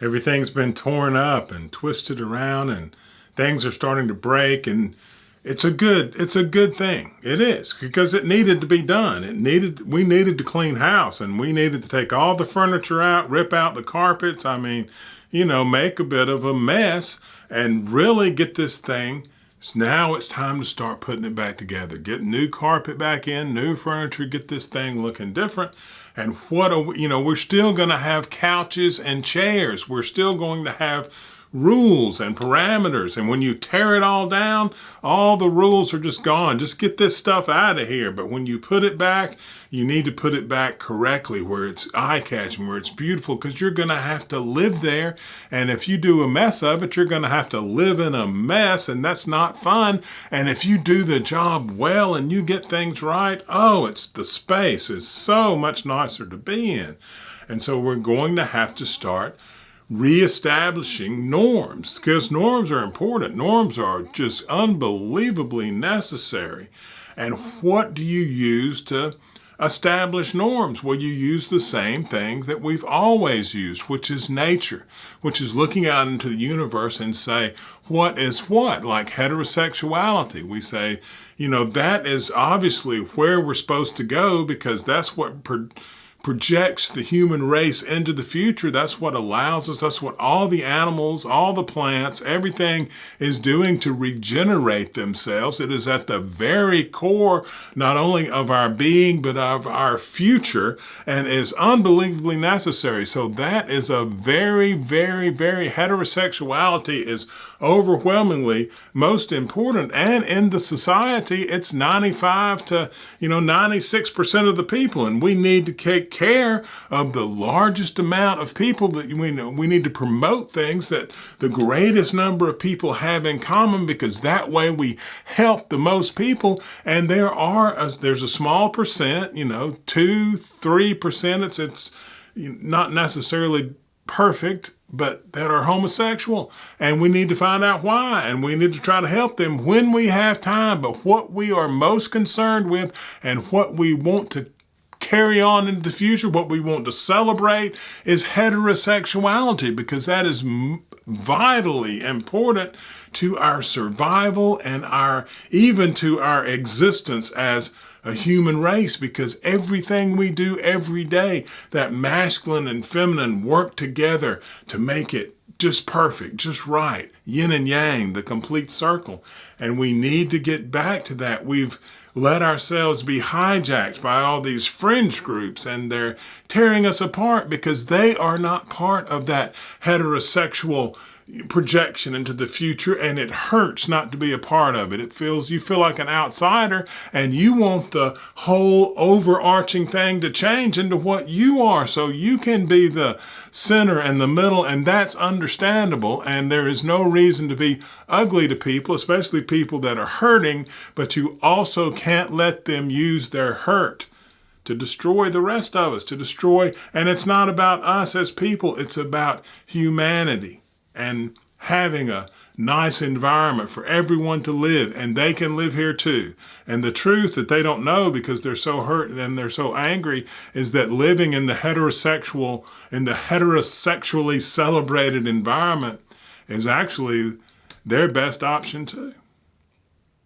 Everything's been torn up and twisted around, and things are starting to break, and it's a good thing. It is, because it needed to be done. We needed to clean house, and we needed to take all the furniture out, rip out the carpets. I mean, make a bit of a mess and really get this thing. So now it's time to start putting it back together. Get new carpet back in, new furniture, get this thing looking different. And we're still going to have couches and chairs. We're still going to have rules and parameters. And when you tear it all down, all the rules are just gone. Just get this stuff out of here. But when you put it back, you need to put it back correctly, where it's eye-catching, where it's beautiful, because you're going to have to live there. And if you do a mess of it, you're going to have to live in a mess, and that's not fun. And if you do the job well and you get things right, the space is so much nicer to be in. And so we're going to have to start reestablishing norms, because norms are important. Norms are just unbelievably necessary. And what do you use to establish norms? Well, you use the same things that we've always used, which is nature, which is looking out into the universe and say, what is what? Like heterosexuality. We say, that is obviously where we're supposed to go, because that's what projects the human race into the future. That's what allows us. That's what all the animals, all the plants, everything is doing to regenerate themselves. It is at the very core, not only of our being, but of our future, and is unbelievably necessary. So that is a very, very, very, heterosexuality is overwhelmingly most important. And in the society, it's 95 to 96% of the people. And we need to take care of the largest amount of people. That we need to promote things that the greatest number of people have in common, because that way we help the most people. And there's a small percent, 2-3%. It's not necessarily perfect, but that are homosexual, and we need to find out why, and we need to try to help them when we have time. But what we are most concerned with, and what we want to carry on into the future, what we want to celebrate, is heterosexuality, because that is vitally important to our survival and even to our existence as a human race, because everything we do every day, that masculine and feminine work together to make it just perfect, just right, yin and yang, the complete circle. And we need to get back to that. We've let ourselves be hijacked by all these fringe groups, and they're tearing us apart because they are not part of that heterosexual projection into the future, and it hurts not to be a part of it. You feel like an outsider, and you want the whole overarching thing to change into what you are, so you can be the center and the middle, and that's understandable. And there is no reason to be ugly to people, especially people that are hurting, but you also can't let them use their hurt to destroy the rest of us, and it's not about us as people, it's about humanity. And having a nice environment for everyone to live, and they can live here too. And the truth that they don't know, because they're so hurt and they're so angry, is that living in the heterosexually celebrated environment is actually their best option too.